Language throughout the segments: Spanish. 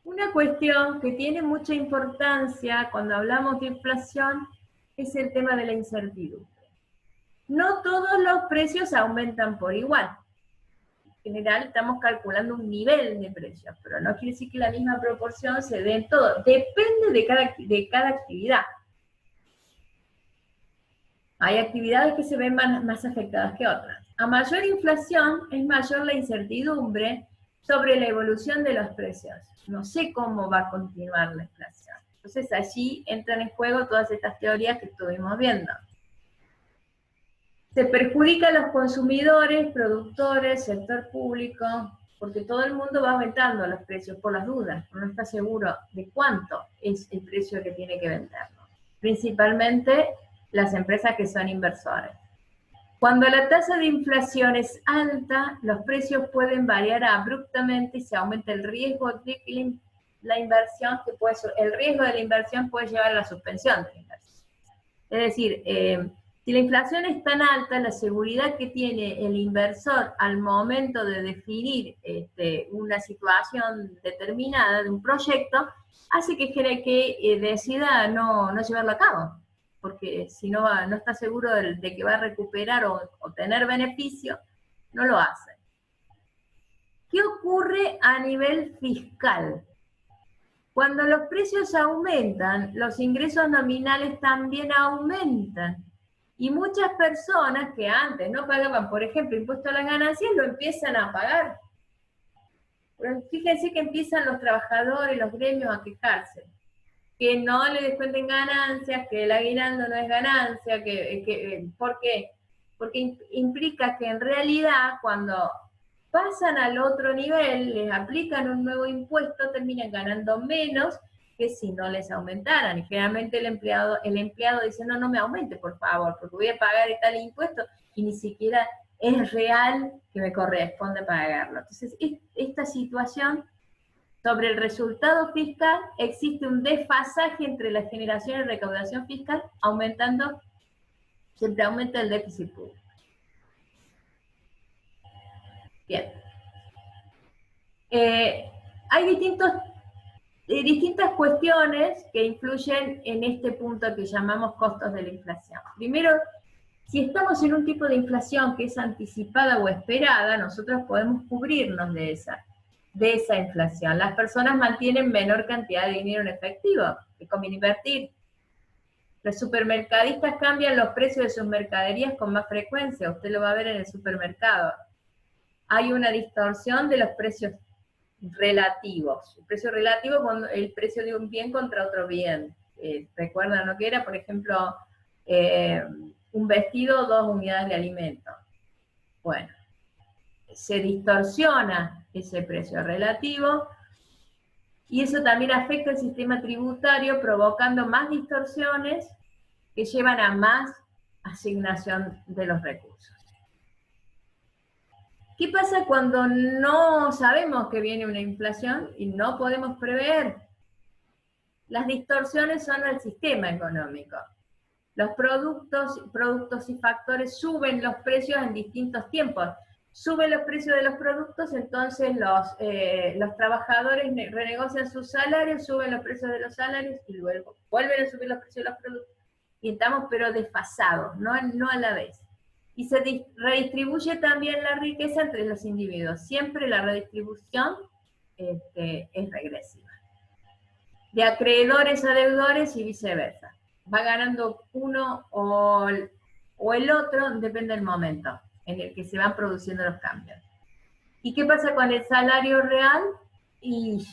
Una cuestión que tiene mucha importancia cuando hablamos de inflación es el tema de la incertidumbre. No todos los precios aumentan por igual. En general estamos calculando un nivel de precios, pero no quiere decir que la misma proporción se dé en todo. Depende de cada actividad. Hay actividades que se ven más afectadas que otras. A mayor inflación es mayor la incertidumbre sobre la evolución de los precios. No sé cómo va a continuar la inflación. Entonces allí entran en juego todas estas teorías que estuvimos viendo. Se perjudica a los consumidores, productores, sector público, porque todo el mundo va aumentando los precios por las dudas, no está seguro de cuánto es el precio que tiene que venderlo. Principalmente las empresas que son inversores. Cuando la tasa de inflación es alta, los precios pueden variar abruptamente y se aumenta el riesgo de que la inversión, el riesgo de la inversión puede llevar a la suspensión de la inversión. Es decir, si la inflación es tan alta, la seguridad que tiene el inversor al momento de definir una situación determinada de un proyecto, hace que decida no llevarlo a cabo, porque si no está seguro de que va a recuperar o tener beneficio, no lo hace. ¿Qué ocurre a nivel fiscal? Cuando los precios aumentan, los ingresos nominales también aumentan. Y muchas personas que antes no pagaban, por ejemplo, impuesto a las ganancias, lo empiezan a pagar. Pero fíjense que empiezan los trabajadores, los gremios a quejarse. Que no le descuenten ganancias, que el aguinaldo no es ganancia, ¿por qué? Porque implica que en realidad cuando pasan al otro nivel, les aplican un nuevo impuesto, terminan ganando menos que si no les aumentaran. Y generalmente el empleado dice, no me aumente, por favor, porque voy a pagar tal impuesto y ni siquiera es real que me corresponde pagarlo. Entonces, esta situación sobre el resultado fiscal existe un desfasaje entre la generación y recaudación fiscal, siempre aumenta el déficit público. Bien. Hay distintas cuestiones que influyen en este punto que llamamos costos de la inflación. Primero, si estamos en un tipo de inflación que es anticipada o esperada, nosotros podemos cubrirnos de esa inflación. Las personas mantienen menor cantidad de dinero en efectivo, que conviene invertir. Los supermercadistas cambian los precios de sus mercaderías con más frecuencia, usted lo va a ver en el supermercado. Hay una distorsión de los precios relativos. El precio relativo con el precio de un bien contra otro bien. ¿Recuerdan lo que era? Por ejemplo, un vestido, 2 unidades de alimento. Bueno, se distorsiona ese precio relativo y eso también afecta el sistema tributario, provocando más distorsiones que llevan a más asignación de los recursos. ¿Qué pasa cuando no sabemos que viene una inflación y no podemos prever? Las distorsiones son al sistema económico. Los productos y factores suben los precios en distintos tiempos. Suben los precios de los productos, entonces los trabajadores renegocian sus salarios, suben los precios de los salarios y luego vuelven a subir los precios de los productos. Y estamos pero desfasados, no a la vez. Y se redistribuye también la riqueza entre los individuos. Siempre la redistribución es regresiva. De acreedores a deudores y viceversa. Va ganando uno o el otro, depende del momento en el que se van produciendo los cambios. ¿Y qué pasa con el salario real? Y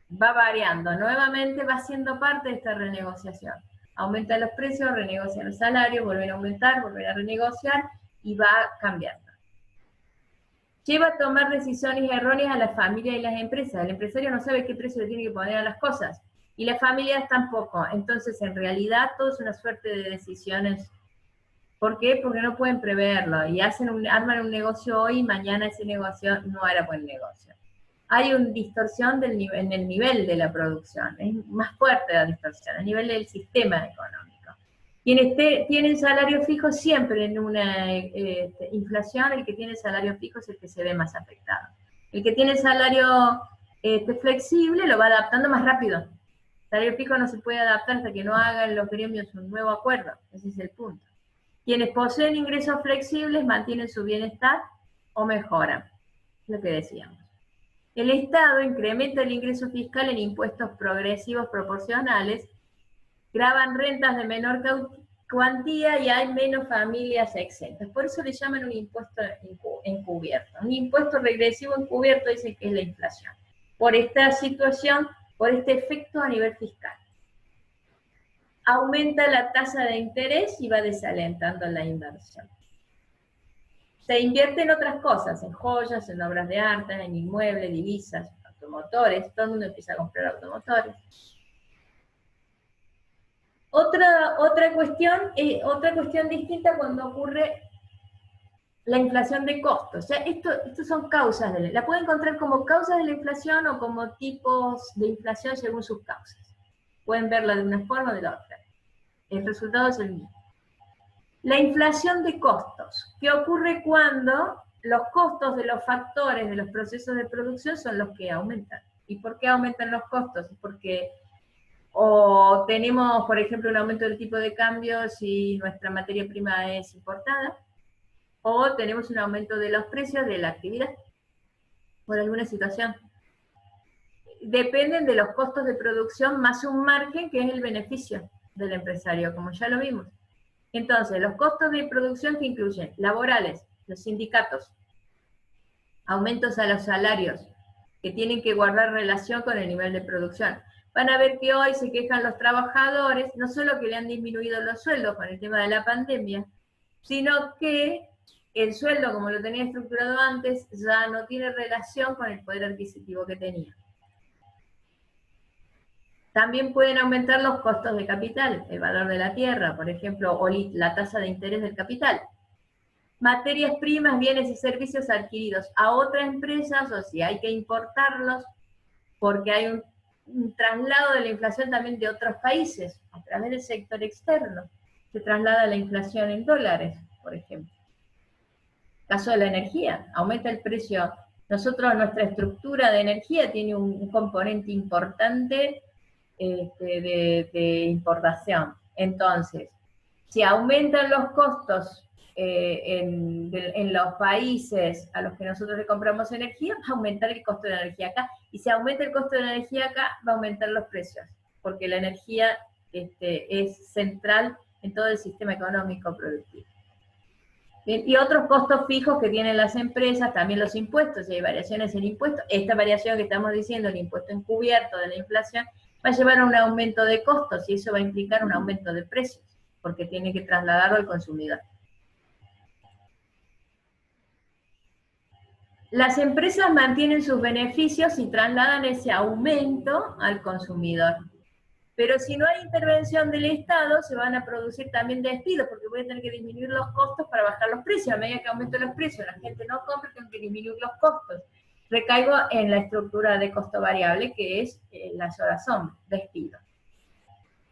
va variando. Nuevamente va siendo parte de esta renegociación. Aumentan los precios, renegocian los salarios, vuelven a aumentar, vuelven a renegociar y va cambiando. Lleva a tomar decisiones erróneas a las familias y las empresas. El empresario no sabe qué precio le tiene que poner a las cosas y las familias tampoco. Entonces, en realidad, todo es una suerte de decisiones. ¿Por qué? Porque no pueden preverlo y arman un negocio hoy y mañana ese negocio no era buen negocio. Hay una distorsión en el nivel de la producción, es más fuerte la distorsión, a nivel del sistema económico. Quienes tienen salario fijo siempre en una inflación, el que tiene salario fijo es el que se ve más afectado. El que tiene salario flexible lo va adaptando más rápido. El salario fijo no se puede adaptar hasta que no hagan los gremios un nuevo acuerdo. Ese es el punto. Quienes poseen ingresos flexibles mantienen su bienestar o mejoran. Es lo que decíamos. El Estado incrementa el ingreso fiscal en impuestos progresivos proporcionales, graban rentas de menor cuantía y hay menos familias exentas. Por eso le llaman un impuesto encubierto. Un impuesto regresivo encubierto dice que es la inflación. Por esta situación, por este efecto a nivel fiscal. Aumenta la tasa de interés y va desalentando la inversión. Se invierte en otras cosas, en joyas, en obras de arte, en inmuebles, divisas, automotores, todo el mundo empieza a comprar automotores. Otra cuestión distinta cuando ocurre la inflación de costos. O sea, estos son causas la pueden encontrar como causas de la inflación o como tipos de inflación según sus causas. Pueden verla de una forma o de la otra. El resultado es el mismo. La inflación de costos, que ocurre cuando los costos de los factores de los procesos de producción son los que aumentan. ¿Y por qué aumentan los costos? Porque o tenemos, por ejemplo, un aumento del tipo de cambio si nuestra materia prima es importada, o tenemos un aumento de los precios de la actividad por alguna situación. Dependen de los costos de producción más un margen que es el beneficio del empresario, como ya lo vimos. Entonces, los costos de producción que incluyen laborales, los sindicatos, aumentos a los salarios, que tienen que guardar relación con el nivel de producción. Van a ver que hoy se quejan los trabajadores, no solo que le han disminuido los sueldos con el tema de la pandemia, sino que el sueldo, como lo tenía estructurado antes, ya no tiene relación con el poder adquisitivo que tenía. También pueden aumentar los costos de capital, el valor de la tierra, por ejemplo, o la tasa de interés del capital. Materias primas, bienes y servicios adquiridos a otras empresas, o si hay que importarlos, porque hay un traslado de la inflación también de otros países, a través del sector externo. Se traslada la inflación en dólares, por ejemplo. Caso de la energía, aumenta el precio. Nuestra estructura de energía tiene un componente importante de importación. Entonces, si aumentan los costos en los países a los que nosotros le compramos energía, va a aumentar el costo de la energía acá. Y si aumenta el costo de la energía acá, va a aumentar los precios, porque la energía es central en todo el sistema económico productivo. Bien, y otros costos fijos que tienen las empresas, también los impuestos, si hay variaciones en impuestos, esta variación que estamos diciendo, el impuesto encubierto de la inflación, va a llevar a un aumento de costos y eso va a implicar un aumento de precios, porque tiene que trasladarlo al consumidor. Las empresas mantienen sus beneficios y trasladan ese aumento al consumidor. Pero si no hay intervención del Estado, se van a producir también despidos, porque voy a tener que disminuir los costos para bajar los precios. A medida que aumenten los precios, la gente no compra, tengo que disminuir los costos. Recaigo en la estructura de costo variable, que es las horas sombra, despidos.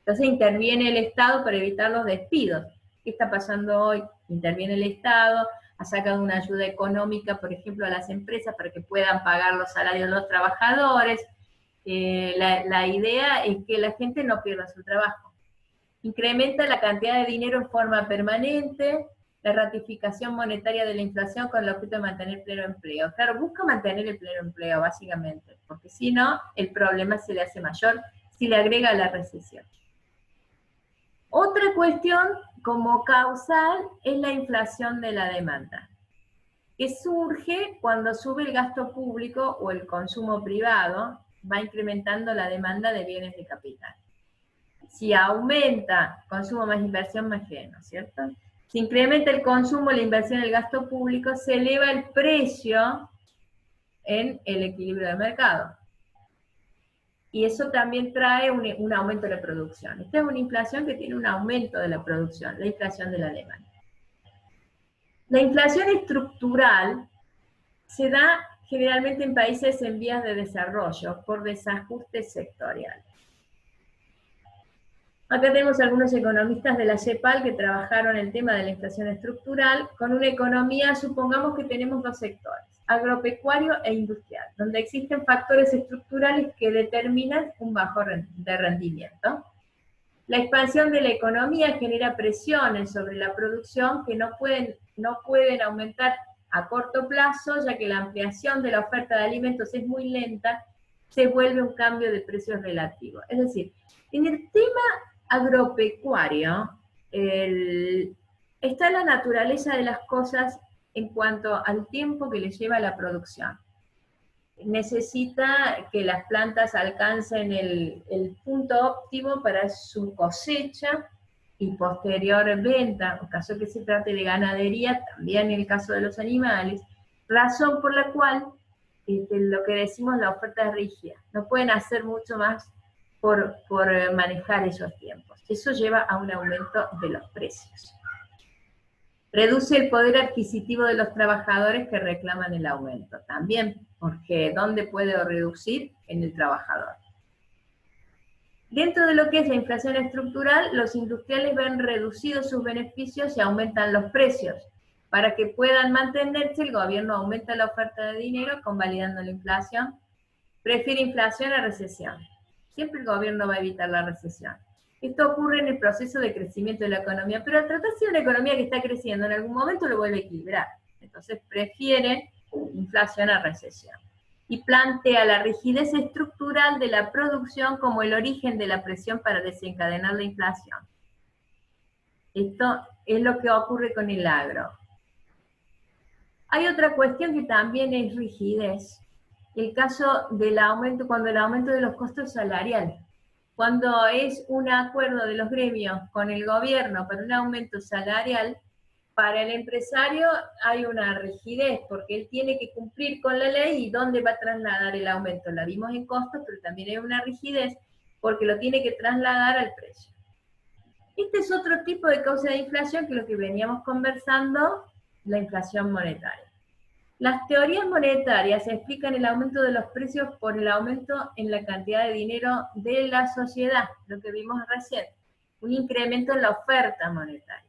Entonces interviene el Estado para evitar los despidos. ¿Qué está pasando hoy? Interviene el Estado, ha sacado una ayuda económica, por ejemplo, a las empresas para que puedan pagar los salarios de los trabajadores. La idea es que la gente no pierda su trabajo. Incrementa la cantidad de dinero en forma permanente, la ratificación monetaria de la inflación con el objeto de mantener pleno empleo. Claro, busca mantener el pleno empleo, básicamente, porque si no, el problema se le hace mayor si le agrega la recesión. Otra cuestión como causal es la inflación de la demanda, que surge cuando sube el gasto público o el consumo privado, va incrementando la demanda de bienes de capital. Si aumenta consumo más inversión más bien, ¿no es cierto? Si incrementa el consumo, la inversión, el gasto público, se eleva el precio en el equilibrio del mercado. Y eso también trae un aumento de la producción. Esta es una inflación que tiene un aumento de la producción, la inflación de la demanda. La inflación estructural se da generalmente en países en vías de desarrollo por desajustes sectoriales. Acá tenemos algunos economistas de la CEPAL que trabajaron el tema de la inflación estructural con una economía, supongamos que tenemos dos sectores. agropecuario e industrial, donde existen factores estructurales que determinan un bajo de rendimiento. La expansión de la economía genera presiones sobre la producción que no pueden aumentar a corto plazo, ya que la ampliación de la oferta de alimentos es muy lenta, se vuelve un cambio de precios relativos. Es decir, en el tema agropecuario, está la naturaleza de las cosas en cuanto al tiempo que le lleva la producción. Necesita que las plantas alcancen el punto óptimo para su cosecha y posterior venta, en caso que se trate de ganadería, también en el caso de los animales, razón por la cual lo que decimos la oferta es rígida, no pueden hacer mucho más por manejar esos tiempos. Eso lleva a un aumento de los precios. Reduce el poder adquisitivo de los trabajadores que reclaman el aumento, también, porque ¿dónde puede reducir? En el trabajador. Dentro de lo que es la inflación estructural, los industriales ven reducidos sus beneficios y aumentan los precios. Para que puedan mantenerse, el gobierno aumenta la oferta de dinero, convalidando la inflación. Prefiere inflación a recesión. Siempre el gobierno va a evitar la recesión. Esto ocurre en el proceso de crecimiento de la economía, pero al tratarse de una economía que está creciendo, en algún momento lo vuelve a equilibrar. Entonces prefiere inflación a recesión. Y plantea la rigidez estructural de la producción como el origen de la presión para desencadenar la inflación. Esto es lo que ocurre con el agro. Hay otra cuestión que también es rigidez. El caso del aumento, cuando el aumento de los costos salariales. Cuando es un acuerdo de los gremios con el gobierno para un aumento salarial, para el empresario hay una rigidez, porque él tiene que cumplir con la ley y dónde va a trasladar el aumento. La vimos en costos, pero también hay una rigidez porque lo tiene que trasladar al precio. Este es otro tipo de causa de inflación que es lo que veníamos conversando, la inflación monetaria. Las teorías monetarias explican el aumento de los precios por el aumento en la cantidad de dinero de la sociedad, lo que vimos recién, un incremento en la oferta monetaria.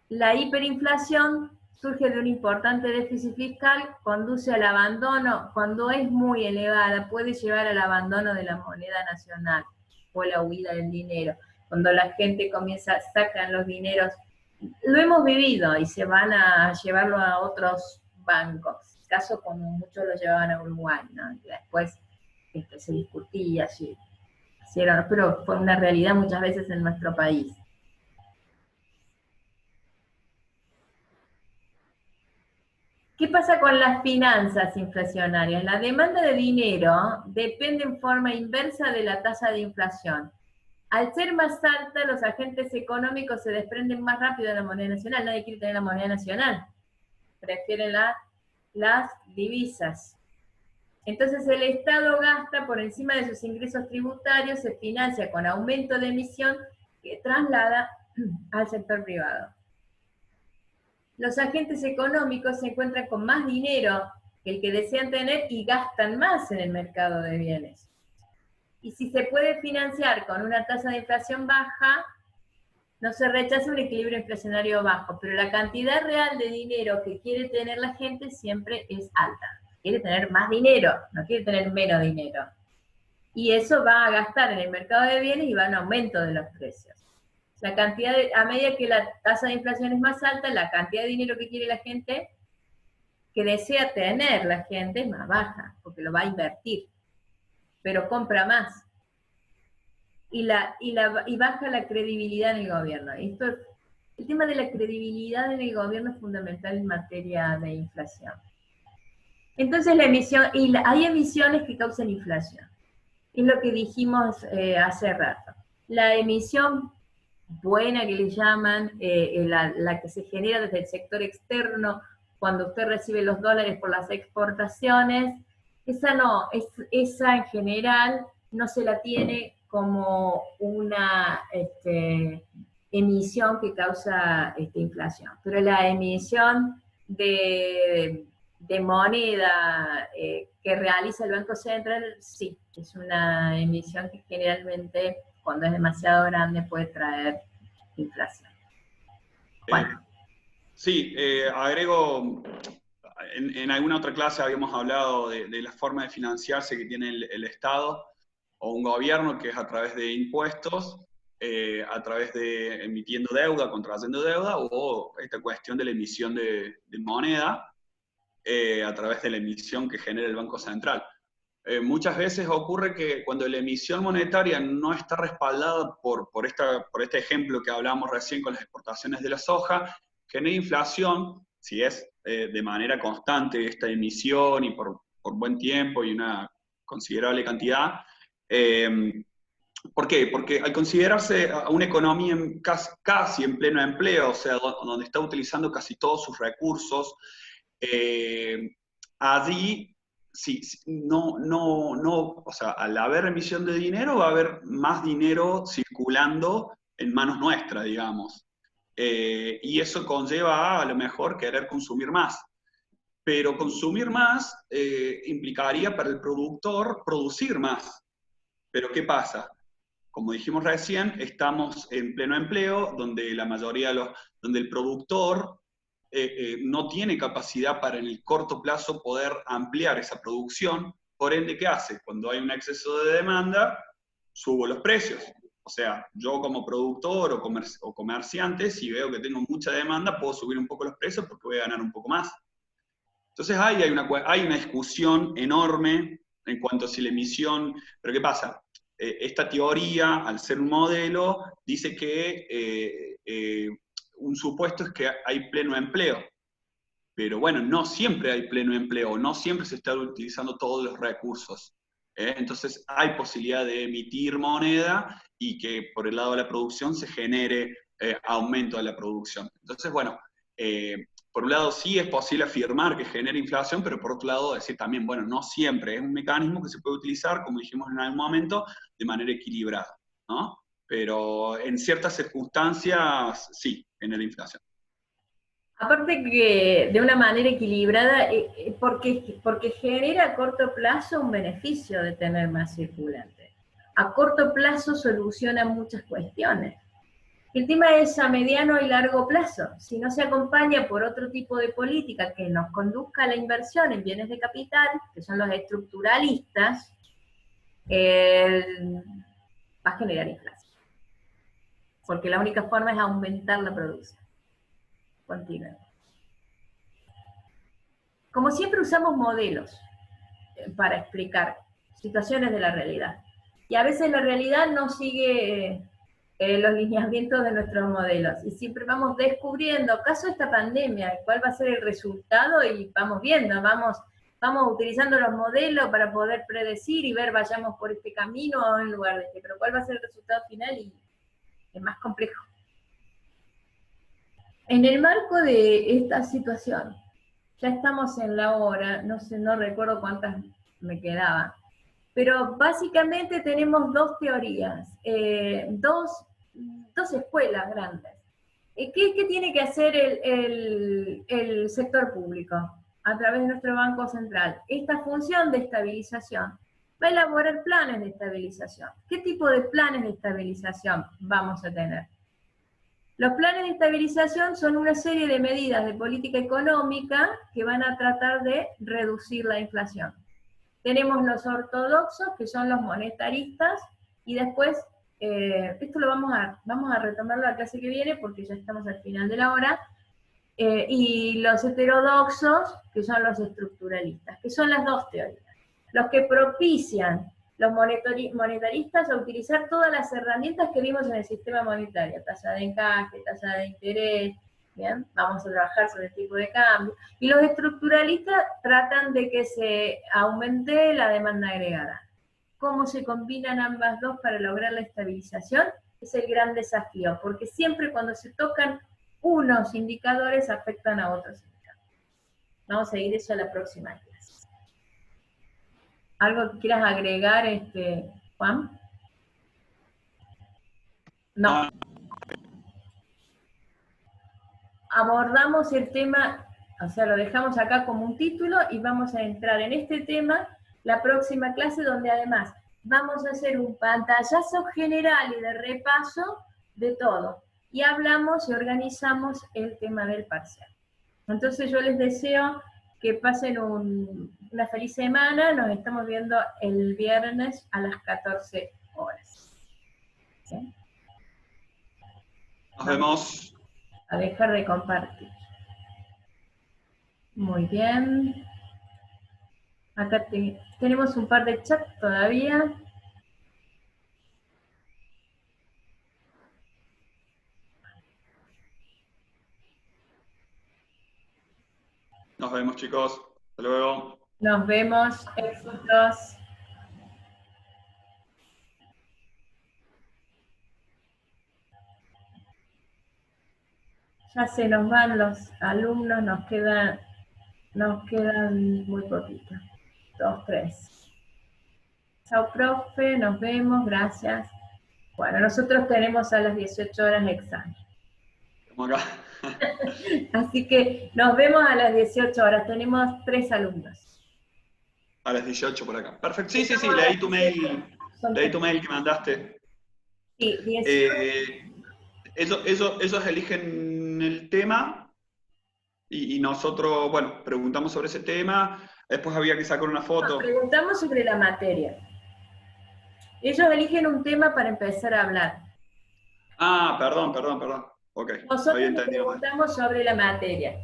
La hiperinflación surge de un importante déficit fiscal, conduce al abandono, cuando es muy elevada, puede llevar al abandono de la moneda nacional o la huida del dinero. Cuando la gente sacan los dineros, lo hemos vivido y se van a llevarlo a otros bancos. Caso como muchos lo llevaban a Uruguay, ¿no? Y después se discutía si hicieron, pero fue una realidad muchas veces en nuestro país. ¿Qué pasa con las finanzas inflacionarias? La demanda de dinero depende en forma inversa de la tasa de inflación. Al ser más alta, los agentes económicos se desprenden más rápido de la moneda nacional. Nadie quiere tener la moneda nacional. Prefieren las divisas. Entonces el Estado gasta por encima de sus ingresos tributarios, se financia con aumento de emisión que traslada al sector privado. Los agentes económicos se encuentran con más dinero que el que desean tener y gastan más en el mercado de bienes. Y si se puede financiar con una tasa de inflación baja, no se rechaza un equilibrio inflacionario bajo, pero la cantidad real de dinero que quiere tener la gente siempre es alta. Quiere tener más dinero, no quiere tener menos dinero. Y eso va a gastar en el mercado de bienes y va a un aumento de los precios. La cantidad a medida que la tasa de inflación es más alta, la cantidad de dinero que quiere la gente, que desea tener la gente, es más baja, porque lo va a invertir, pero compra más. Y baja la credibilidad en el gobierno. El tema de la credibilidad en el gobierno es fundamental en materia de inflación. Entonces hay emisiones que causan inflación. Es lo que dijimos hace rato. La emisión buena que le llaman, la que se genera desde el sector externo, cuando usted recibe los dólares por las exportaciones, esa en general no se la tiene como una emisión que causa inflación. Pero la emisión de moneda que realiza el Banco Central, sí, es una emisión que generalmente, cuando es demasiado grande, puede traer inflación. Bueno. Sí, agrego en alguna otra clase habíamos hablado de la forma de financiarse que tiene el Estado o un gobierno, que es a través de impuestos, a través de emitiendo deuda, contrayendo deuda, o esta cuestión de la emisión de moneda, a través de la emisión que genera el Banco Central. Muchas veces ocurre que cuando la emisión monetaria no está respaldada por este ejemplo que hablábamos recién con las exportaciones de la soja, genera inflación, si es de manera constante esta emisión y por buen tiempo y una considerable cantidad. ¿Por qué? Porque al considerarse a una economía casi en pleno empleo, o sea, donde está utilizando casi todos sus recursos, allí, sí, o sea, al haber emisión de dinero va a haber más dinero circulando en manos nuestras, digamos. Y eso conlleva a lo mejor querer consumir más. Pero consumir más implicaría para el productor producir más. Pero ¿qué pasa? Como dijimos recién, estamos en pleno empleo, donde la mayoría donde el productor no tiene capacidad para en el corto plazo poder ampliar esa producción. Por ende, ¿qué hace? Cuando hay un exceso de demanda, subo los precios. O sea, yo como productor o comerciante, si veo que tengo mucha demanda, puedo subir un poco los precios porque voy a ganar un poco más. Entonces hay una discusión enorme en cuanto a si la emisión, pero ¿qué pasa? Esta teoría, al ser un modelo, dice que un supuesto es que hay pleno empleo. Pero bueno, no siempre hay pleno empleo, no siempre se están utilizando todos los recursos. Entonces hay posibilidad de emitir moneda y que por el lado de la producción se genere aumento de la producción. Entonces, bueno, por un lado sí es posible afirmar que genera inflación, pero por otro lado decir también, bueno, no siempre, es un mecanismo que se puede utilizar, como dijimos en algún momento, de manera equilibrada, ¿no? Pero en ciertas circunstancias sí genera inflación. Aparte que de una manera equilibrada, porque genera a corto plazo un beneficio de tener más circulante. A corto plazo soluciona muchas cuestiones. El tema es a mediano y largo plazo. Si no se acompaña por otro tipo de política que nos conduzca a la inversión en bienes de capital, que son los estructuralistas, va a generar inflación. Porque la única forma es aumentar la producción. Continúa. Como siempre usamos modelos para explicar situaciones de la realidad. Y a veces la realidad no sigue los lineamientos de nuestros modelos. Y siempre vamos descubriendo, ¿acaso esta pandemia? ¿Cuál va a ser el resultado? Y vamos viendo, vamos utilizando los modelos para poder predecir y ver, vayamos por este camino en lugar de este. Pero ¿cuál va a ser el resultado final? Y es más complejo. En el marco de esta situación, ya estamos en la hora, no sé, no recuerdo cuántas me quedaban, pero básicamente tenemos dos teorías, dos escuelas grandes. ¿Qué tiene que hacer el sector público a través de nuestro Banco Central? Esta función de estabilización va a elaborar planes de estabilización. ¿Qué tipo de planes de estabilización vamos a tener? Los planes de estabilización son una serie de medidas de política económica que van a tratar de reducir la inflación. Tenemos los ortodoxos, que son los monetaristas, y después, esto lo vamos a retomar la clase que viene porque ya estamos al final de la hora, y los heterodoxos, que son los estructuralistas, que son las dos teorías. Los que propician los monetaristas a utilizar todas las herramientas que vimos en el sistema monetario, tasa de encaje, tasa de interés, ¿bien? Vamos a trabajar sobre el tipo de cambio. Y los estructuralistas tratan de que se aumente la demanda agregada. ¿Cómo se combinan ambas dos para lograr la estabilización? Es el gran desafío, porque siempre cuando se tocan unos indicadores afectan a otros indicadores. Vamos a ir eso a la próxima clase. ¿Algo que quieras agregar, Juan? No. Abordamos el tema, o sea, lo dejamos acá como un título y vamos a entrar en este tema la próxima clase, donde además vamos a hacer un pantallazo general y de repaso de todo. Y hablamos y organizamos el tema del parcial. Entonces yo les deseo Que pasen una feliz semana. Nos estamos viendo el viernes a las 14 horas. ¿Sí? Nos vemos. A dejar de compartir. Muy bien. Acá tenemos un par de chats todavía. Nos vemos, chicos. Hasta luego. Nos vemos. Éxitos. Ya se nos van los alumnos, nos quedan muy poquito. 2, 3. Chao, profe, nos vemos, gracias. Bueno, nosotros tenemos a las 18 horas examen. Estamos acá. Así que nos vemos a las 18 horas. Tenemos 3 alumnos. A las 18 por acá. Perfecto. Sí, leí tu mail. Leí tu mail que mandaste. Sí, 18. Ellos eligen el tema y nosotros, bueno, preguntamos sobre ese tema. Después había que sacar una foto. Preguntamos sobre la materia. Ellos eligen un tema para empezar a hablar. Ah, perdón. Ok, Nosotros les preguntamos sobre la materia.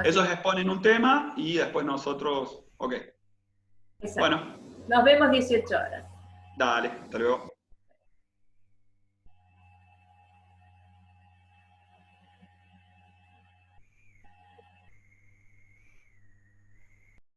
Ellos exponen un tema y después nosotros, ok. Exacto. Bueno. Nos vemos 18 horas. Dale, hasta luego.